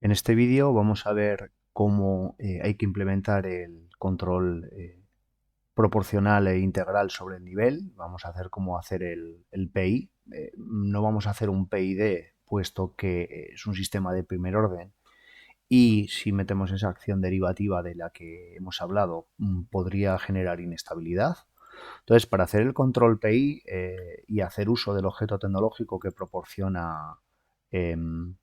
En este vídeo vamos a ver cómo hay que implementar el control proporcional e integral sobre el nivel. Vamos a hacer cómo hacer el PI. No vamos a hacer un PID, puesto que es un sistema de primer orden. Y si metemos esa acción derivativa de la que hemos hablado, podría generar inestabilidad. Entonces, para hacer el control PI y hacer uso del objeto tecnológico que proporciona em,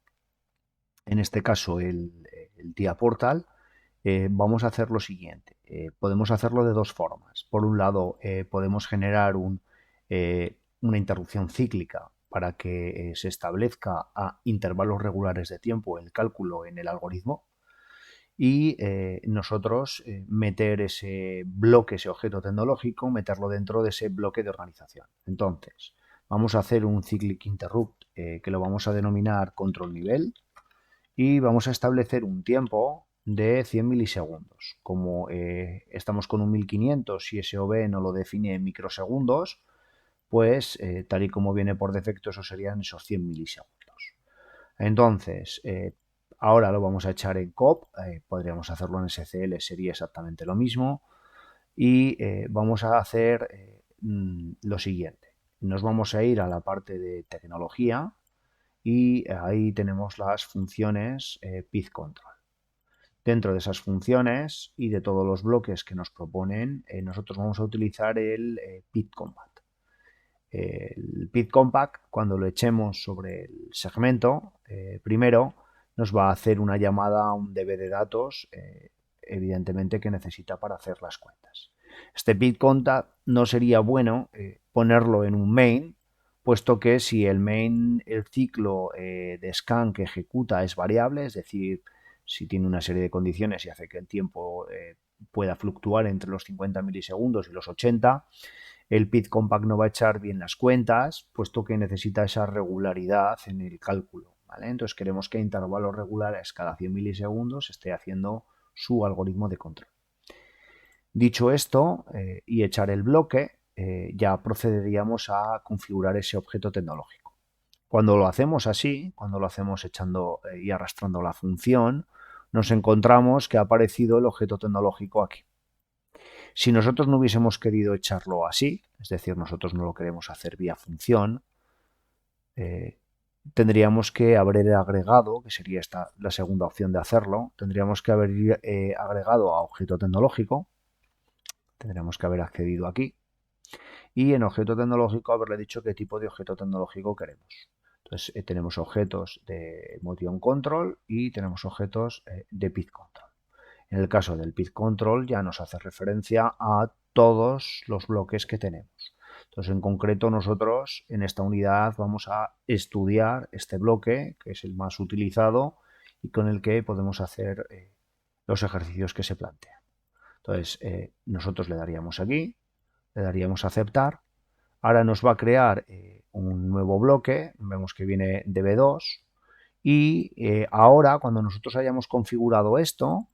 en este caso el TIA Portal, vamos a hacer lo siguiente. Podemos hacerlo de dos formas. Por un lado, podemos generar una interrupción cíclica para que se establezca a intervalos regulares de tiempo el cálculo en el algoritmo y nosotros meter ese bloque, ese objeto tecnológico, meterlo dentro de ese bloque de organización. Entonces, vamos a hacer un cyclic interrupt que lo vamos a denominar control nivel y vamos a establecer un tiempo de 100 milisegundos. Como estamos con un 1500 y SOV no lo define en microsegundos, pues tal y como viene por defecto, eso serían esos 100 milisegundos. Entonces, ahora lo vamos a echar en COP, podríamos hacerlo en SCL, sería exactamente lo mismo. Y vamos a hacer lo siguiente. Nos vamos a ir a la parte de tecnología y ahí tenemos las funciones PID-control. Dentro de esas funciones y de todos los bloques que nos proponen, nosotros vamos a utilizar el PID compact. El PID compact, cuando lo echemos sobre el segmento, primero nos va a hacer una llamada a un DB de datos, evidentemente que necesita para hacer las cuentas. Este PID compact no sería bueno ponerlo en un main, puesto que si el main, el ciclo de scan que ejecuta es variable, es decir, si tiene una serie de condiciones y hace que el tiempo pueda fluctuar entre los 50 milisegundos y los 80, el PID compact no va a echar bien las cuentas, puesto que necesita esa regularidad en el cálculo, ¿vale? Entonces queremos que a intervalos regulares cada 100 milisegundos esté haciendo su algoritmo de control. Dicho esto, y echar el bloque, ya procederíamos a configurar ese objeto tecnológico. Cuando lo hacemos así, cuando lo hacemos echando y arrastrando la función, nos encontramos que ha aparecido el objeto tecnológico aquí. Si nosotros no hubiésemos querido echarlo así, es decir, nosotros no lo queremos hacer vía función, eh, tendríamos que haber agregado, que sería esta la segunda opción de hacerlo, tendríamos que haber agregado a objeto tecnológico, tendríamos que haber accedido aquí, y en objeto tecnológico haberle dicho qué tipo de objeto tecnológico queremos. Entonces tenemos objetos de motion control y tenemos objetos de PID control. En el caso del PID control ya nos hace referencia a todos los bloques que tenemos. Entonces, en concreto, nosotros en esta unidad vamos a estudiar este bloque, que es el más utilizado y con el que podemos hacer los ejercicios que se plantean. Entonces, nosotros le daríamos aquí, le daríamos a aceptar. Ahora nos va a crear un nuevo bloque, vemos que viene DB2, y ahora cuando nosotros hayamos configurado esto,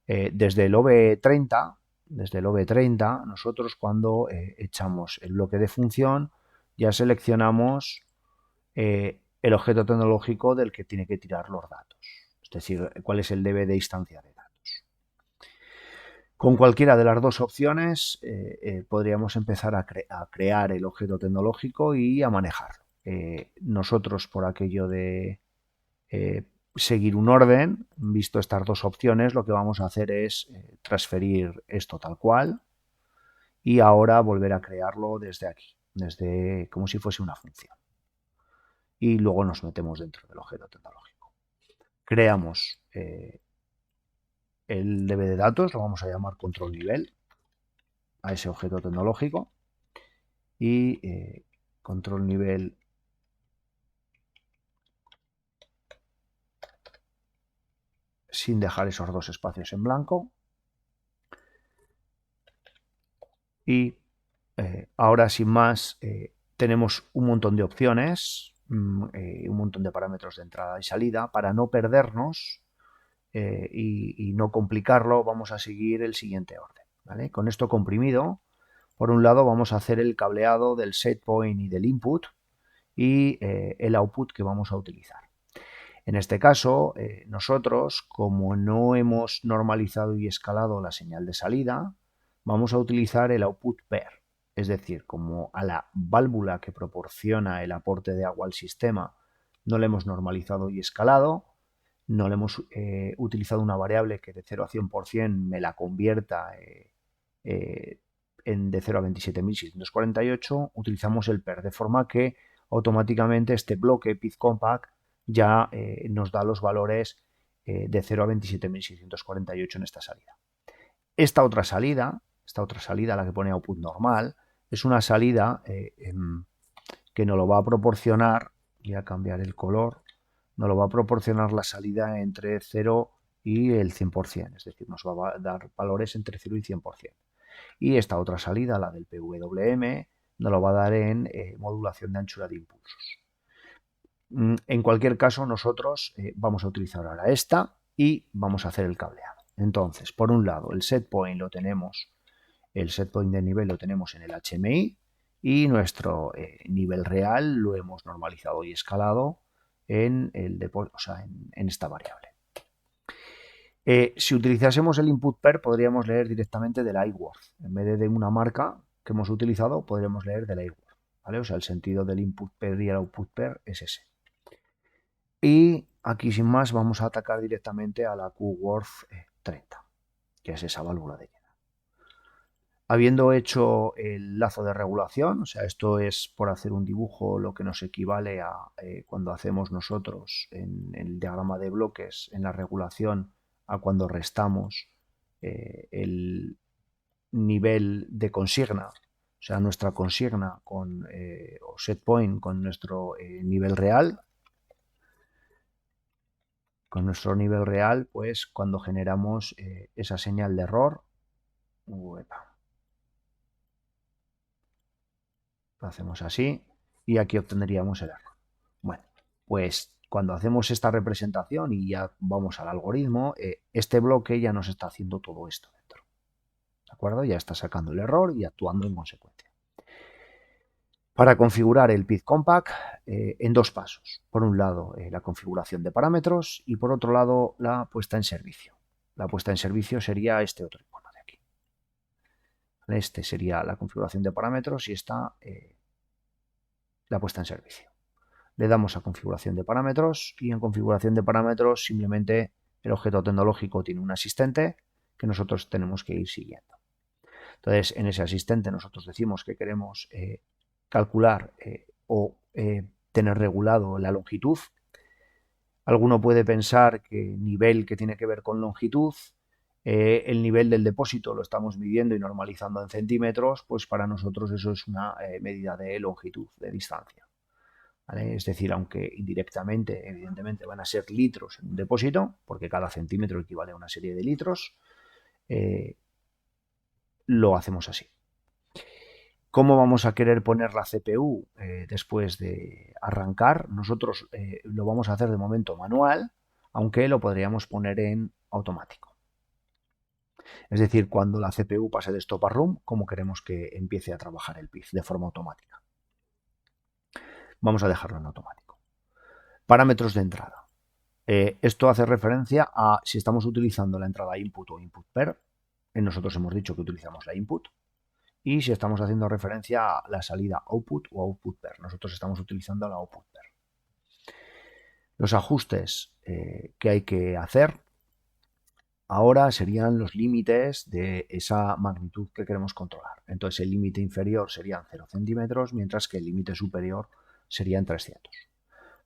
desde el OV30, nosotros cuando echamos el bloque de función ya seleccionamos el objeto tecnológico del que tiene que tirar los datos, es decir, cuál es el DB de instancia de datos. Con cualquiera de las dos opciones podríamos empezar a crear el objeto tecnológico y a manejarlo. Nosotros, por aquello de seguir un orden, visto estas dos opciones, lo que vamos a hacer es transferir esto tal cual y ahora volver a crearlo desde aquí, desde como si fuese una función. Y luego nos metemos dentro del objeto tecnológico. Creamos el DB de datos, lo vamos a llamar control nivel a ese objeto tecnológico y control nivel sin dejar esos dos espacios en blanco. Y ahora sin más tenemos un montón de opciones, un montón de parámetros de entrada y salida. Para no perdernos y no complicarlo, vamos a seguir el siguiente orden, ¿vale? Con esto comprimido, por un lado vamos a hacer el cableado del setPoint y del input y el output que vamos a utilizar. En este caso, nosotros, como no hemos normalizado y escalado la señal de salida, vamos a utilizar el output pair. Es decir, como a la válvula que proporciona el aporte de agua al sistema no le hemos normalizado y escalado, no le hemos utilizado una variable que de 0 a 100% me la convierta de 0 a 27.648, utilizamos el pair, de forma que automáticamente este bloque PID-Compact ya nos da los valores de 0 a 27.648 en esta salida. Esta otra salida, la que pone output normal, es una salida que nos lo va a proporcionar, voy a cambiar el color, nos lo va a proporcionar la salida entre 0 y el 100%, es decir, nos va a dar valores entre 0 y 100%. Y esta otra salida, la del PWM, nos lo va a dar en modulación de anchura de impulsos. En cualquier caso, nosotros vamos a utilizar ahora esta y vamos a hacer el cableado. Entonces, por un lado, el set point lo tenemos, el set point de nivel lo tenemos en el HMI y nuestro nivel real lo hemos normalizado y escalado en esta variable. Si utilizásemos el input pair, podríamos leer directamente del iWorth. En vez de una marca que hemos utilizado, podríamos leer del iWorth, ¿vale? O sea, el sentido del input pair y el output pair es ese. Y aquí, sin más, vamos a atacar directamente a la QWorth 30, que es esa válvula de llena. Habiendo hecho el lazo de regulación, o sea, esto es por hacer un dibujo lo que nos equivale a cuando hacemos nosotros en el diagrama de bloques, en la regulación, a cuando restamos el nivel de consigna, o sea, nuestra consigna con, o set point con nuestro nivel real. Con nuestro nivel real, pues cuando generamos esa señal de error, lo hacemos así y aquí obtendríamos el error. Bueno, pues cuando hacemos esta representación y ya vamos al algoritmo, este bloque ya nos está haciendo todo esto dentro. ¿De acuerdo? Ya está sacando el error y actuando en consecuencia. Para configurar el PID-Compact en dos pasos. Por un lado, la configuración de parámetros y por otro lado, la puesta en servicio. La puesta en servicio sería este otro icono de aquí. Este sería la configuración de parámetros y esta la puesta en servicio. Le damos a configuración de parámetros y en configuración de parámetros simplemente el objeto tecnológico tiene un asistente que nosotros tenemos que ir siguiendo. Entonces, en ese asistente nosotros decimos que queremos calcular o tener regulado la longitud. Alguno puede pensar que nivel que tiene que ver con longitud, el nivel del depósito lo estamos midiendo y normalizando en centímetros, pues para nosotros eso es una medida de longitud, de distancia. ¿Vale? Es decir, aunque indirectamente, evidentemente, van a ser litros en un depósito, porque cada centímetro equivale a una serie de litros, lo hacemos así. ¿Cómo vamos a querer poner la CPU después de arrancar? Nosotros lo vamos a hacer de momento manual, aunque lo podríamos poner en automático. Es decir, cuando la CPU pase de stop a room, ¿cómo queremos que empiece a trabajar el PID de forma automática? Vamos a dejarlo en automático. Parámetros de entrada. Esto hace referencia a si estamos utilizando la entrada input o input pair. Nosotros hemos dicho que utilizamos la input. Y si estamos haciendo referencia a la salida output o output pair. Nosotros estamos utilizando la output pair. Los ajustes que hay que hacer ahora serían los límites de esa magnitud que queremos controlar. Entonces el límite inferior serían 0 centímetros, mientras que el límite superior serían 300.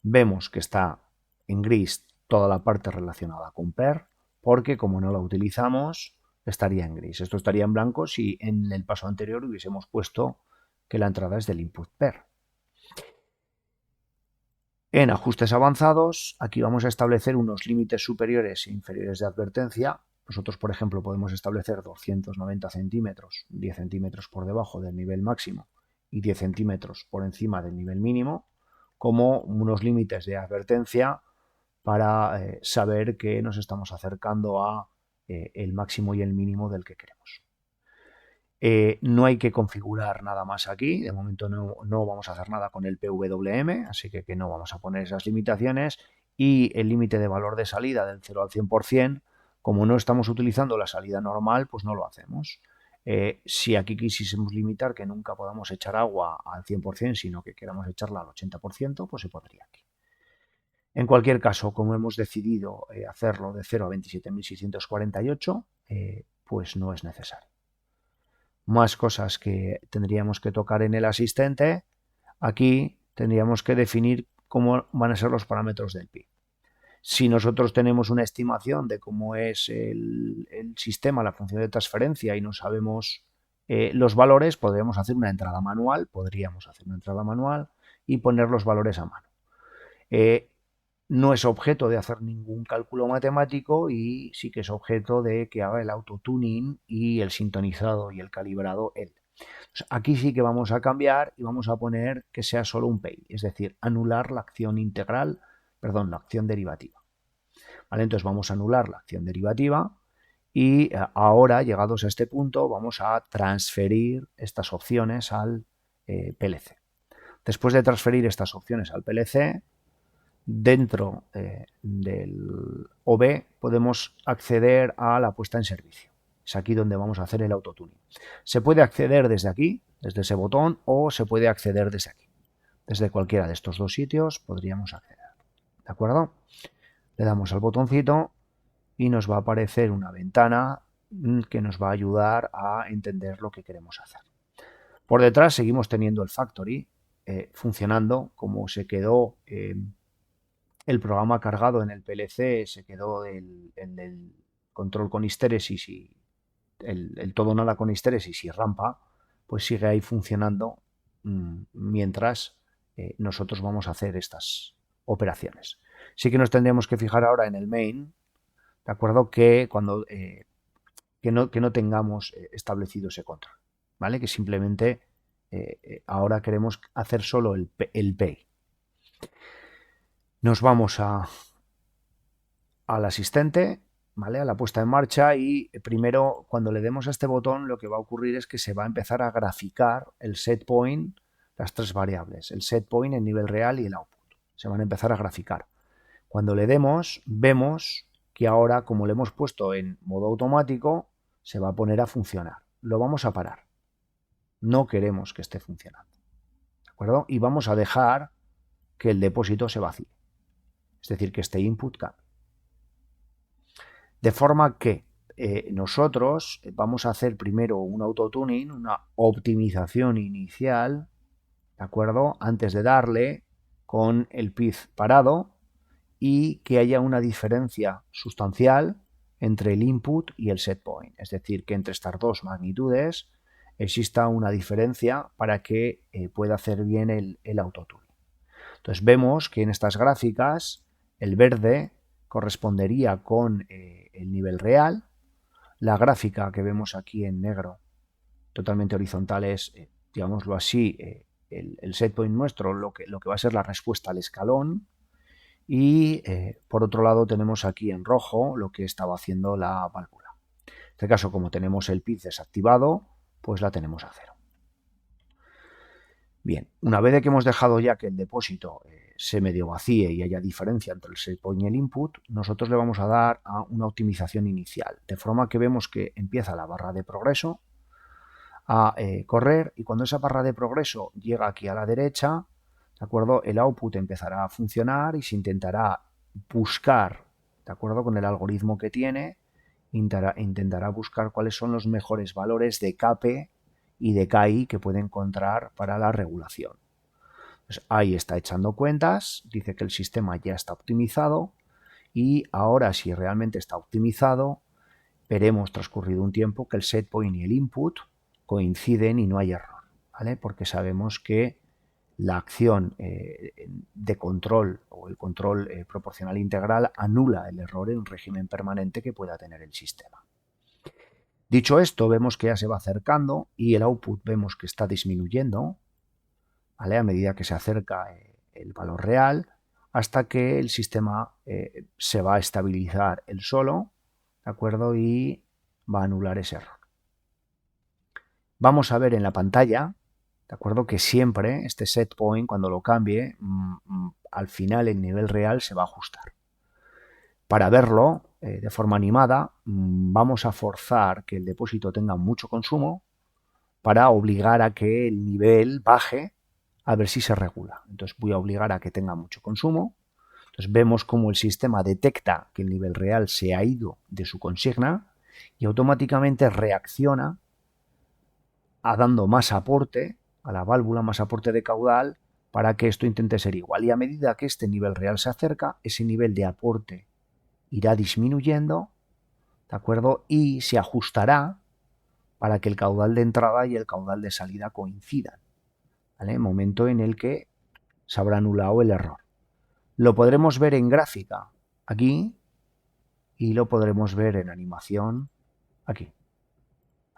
Vemos que está en gris toda la parte relacionada con pair, porque como no la utilizamos, estaría en gris. Esto estaría en blanco si en el paso anterior hubiésemos puesto que la entrada es del input pair. En ajustes avanzados, aquí vamos a establecer unos límites superiores e inferiores de advertencia. Nosotros, por ejemplo, podemos establecer 290 centímetros, 10 centímetros por debajo del nivel máximo y 10 centímetros por encima del nivel mínimo, como unos límites de advertencia para saber que nos estamos acercando a el máximo y el mínimo del que queremos. No hay que configurar nada más aquí, de momento no vamos a hacer nada con el PWM, así que no vamos a poner esas limitaciones y el límite de valor de salida del 0 al 100%, como no estamos utilizando la salida normal, pues no lo hacemos. Si aquí quisiésemos limitar que nunca podamos echar agua al 100%, sino que queramos echarla al 80%, pues se podría aquí. En cualquier caso, como hemos decidido hacerlo de 0 a 27.648, pues no es necesario. Más cosas que tendríamos que tocar en el asistente. Aquí tendríamos que definir cómo van a ser los parámetros del PIB. Si nosotros tenemos una estimación de cómo es el sistema, la función de transferencia, y no sabemos los valores, podríamos hacer una entrada manual, y poner los valores a mano. No es objeto de hacer ningún cálculo matemático y sí que es objeto de que haga el autotuning y el sintonizado y el calibrado él. Pues aquí sí que vamos a cambiar y vamos a poner que sea solo un pay, es decir, anular la acción integral, perdón, la acción derivativa. ¿Vale? Entonces vamos a anular la acción derivativa y ahora, llegados a este punto, vamos a transferir estas opciones al PLC. Después de transferir estas opciones al PLC, dentro del OB podemos acceder a la puesta en servicio. Es aquí donde vamos a hacer el autotuning. Se puede acceder desde aquí, desde ese botón, o se puede acceder desde aquí. Desde cualquiera de estos dos sitios podríamos acceder. ¿De acuerdo? Le damos al botoncito y nos va a aparecer una ventana que nos va a ayudar a entender lo que queremos hacer. Por detrás seguimos teniendo el Factory funcionando como se quedó el programa cargado en el PLC, se quedó el control con histéresis y el todo nada con histéresis y rampa, pues sigue ahí funcionando mientras nosotros vamos a hacer estas operaciones. Sí que nos tendríamos que fijar ahora en el main, ¿de acuerdo? Que cuando que no tengamos establecido ese control, ¿vale? Que simplemente ahora queremos hacer solo el pay. Nos vamos al asistente, ¿vale? A la puesta en marcha, y primero cuando le demos a este botón lo que va a ocurrir es que se va a empezar a graficar el set point, las tres variables, el set point, el nivel real y el output. Se van a empezar a graficar. Cuando le demos, vemos que ahora, como le hemos puesto en modo automático, se va a poner a funcionar. Lo vamos a parar. No queremos que esté funcionando. ¿De acuerdo? Y vamos a dejar que el depósito se vacíe. Es decir, que este input cambie. De forma que nosotros vamos a hacer primero un autotuning, una optimización inicial, ¿de acuerdo? Antes de darle con el PID parado, y que haya una diferencia sustancial entre el input y el set point. Es decir, que entre estas dos magnitudes exista una diferencia para que pueda hacer bien el autotuning. Entonces vemos que en estas gráficas el verde correspondería con el nivel real. La gráfica que vemos aquí en negro, totalmente horizontal, es, digámoslo así, el set point nuestro, lo que va a ser la respuesta al escalón. Y por otro lado tenemos aquí en rojo lo que estaba haciendo la válvula. En este caso, como tenemos el PID desactivado, pues la tenemos a 0. Bien, una vez que hemos dejado ya que el depósito se medio vacíe y haya diferencia entre el set point y el input, nosotros le vamos a dar a una optimización inicial, de forma que vemos que empieza la barra de progreso a correr, y cuando esa barra de progreso llega aquí a la derecha, ¿de acuerdo? El output empezará a funcionar y se intentará buscar, ¿de acuerdo? Con el algoritmo que tiene, intentará buscar cuáles son los mejores valores de KP y de KI que puede encontrar para la regulación. Pues ahí está echando cuentas, dice que el sistema ya está optimizado, y ahora, si realmente está optimizado, veremos transcurrido un tiempo que el set point y el input coinciden y no hay error, ¿vale? Porque sabemos que la acción de control o el control proporcional integral anula el error en régimen permanente que pueda tener el sistema. Dicho esto, vemos que ya se va acercando y el output vemos que está disminuyendo, ¿vale? A medida que se acerca el valor real, hasta que el sistema se va a estabilizar él solo, ¿de acuerdo? Y va a anular ese error. Vamos a ver en la pantalla, ¿de acuerdo? Que siempre este set point, cuando lo cambie, al final el nivel real se va a ajustar. Para verlo de forma animada, vamos a forzar que el depósito tenga mucho consumo para obligar a que el nivel baje a ver si se regula. Entonces voy a obligar a que tenga mucho consumo. Entonces vemos cómo el sistema detecta que el nivel real se ha ido de su consigna y automáticamente reacciona dando más aporte a la válvula, más aporte de caudal para que esto intente ser igual. Y a medida que este nivel real se acerca, ese nivel de aporte irá disminuyendo, ¿de acuerdo? Y se ajustará para que el caudal de entrada y el caudal de salida coincidan, ¿vale? Momento en el que se habrá anulado el error. Lo podremos ver en gráfica aquí y lo podremos ver en animación aquí,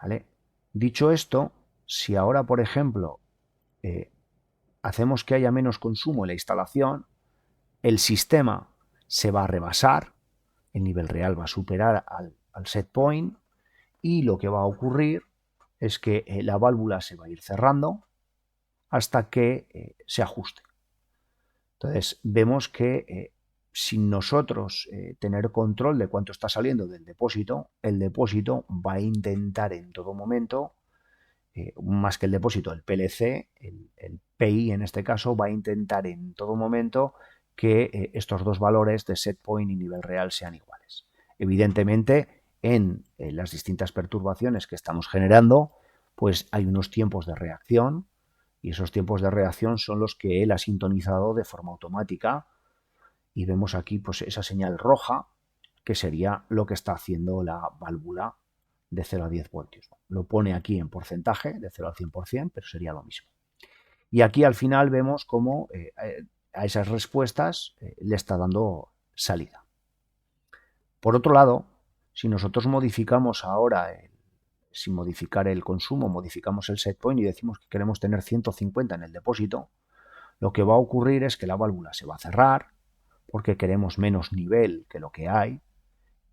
¿vale? Dicho esto, si ahora, por ejemplo, hacemos que haya menos consumo en la instalación, el sistema se va a rebasar, el nivel real va a superar al set point y lo que va a ocurrir es que la válvula se va a ir cerrando hasta que se ajuste. Entonces vemos que sin nosotros tener control de cuánto está saliendo del depósito, el depósito va a intentar en todo momento, más que el depósito, el PLC, el PI en este caso, va a intentar en todo momento que estos dos valores de set point y nivel real sean iguales. Evidentemente, en las distintas perturbaciones que estamos generando, pues hay unos tiempos de reacción y esos tiempos de reacción son los que él ha sintonizado de forma automática y vemos aquí pues esa señal roja que sería lo que está haciendo la válvula de 0 a 10 voltios. Lo pone aquí en porcentaje de 0 al 100%, pero sería lo mismo. Y aquí al final vemos cómo a esas respuestas le está dando salida. Por otro lado, si nosotros modificamos ahora, sin modificar el consumo, modificamos el set point y decimos que queremos tener 150 en el depósito, lo que va a ocurrir es que la válvula se va a cerrar porque queremos menos nivel que lo que hay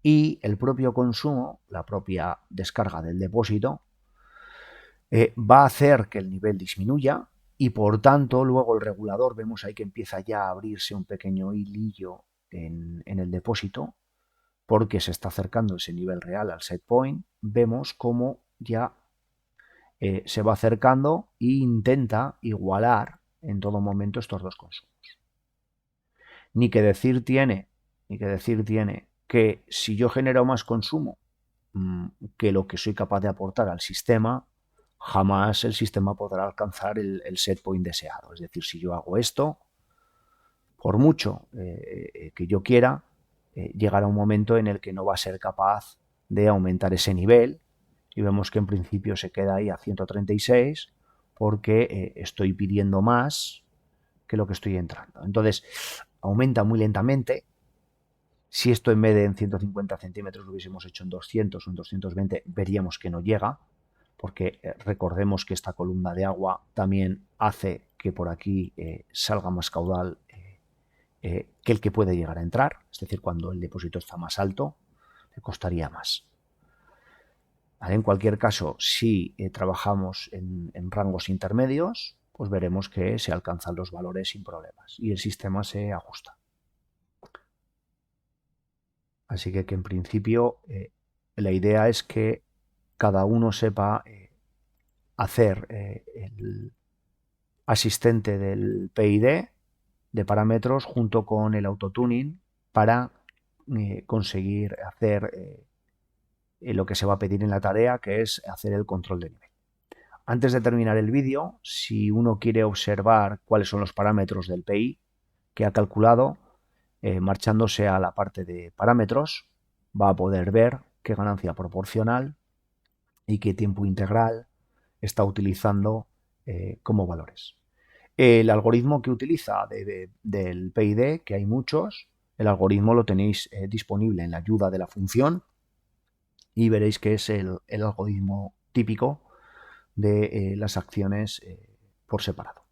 y el propio consumo, la propia descarga del depósito, va a hacer que el nivel disminuya y por tanto luego el regulador, vemos ahí que empieza ya a abrirse un pequeño hilillo en el depósito porque se está acercando ese nivel real al set point. Vemos cómo ya se va acercando e intenta igualar en todo momento estos dos consumos. Ni que decir tiene que si yo genero más consumo que lo que soy capaz de aportar al sistema, jamás el sistema podrá alcanzar el set point deseado. Es decir, si yo hago esto, por mucho que yo quiera, llegará un momento en el que no va a ser capaz de aumentar ese nivel y vemos que en principio se queda ahí a 136 porque estoy pidiendo más que lo que estoy entrando. Entonces, aumenta muy lentamente. Si esto en vez de en 150 centímetros lo hubiésemos hecho en 200 o en 220, veríamos que no llega, porque recordemos que esta columna de agua también hace que por aquí salga más caudal que el que puede llegar a entrar. Es decir, cuando el depósito está más alto, le costaría más. ¿Vale? En cualquier caso, si trabajamos en rangos intermedios, pues veremos que se alcanzan los valores sin problemas y el sistema se ajusta. Así que en principio la idea es que cada uno sepa hacer el asistente del PID de parámetros junto con el autotuning para conseguir hacer lo que se va a pedir en la tarea, que es hacer el control de nivel. Antes de terminar el vídeo, si uno quiere observar cuáles son los parámetros del PI que ha calculado, marchándose a la parte de parámetros, va a poder ver qué ganancia proporcional y qué tiempo integral está utilizando como valores. El algoritmo que utiliza del PID, que hay muchos, el algoritmo lo tenéis disponible en la ayuda de la función y veréis que es el algoritmo típico de las acciones por separado.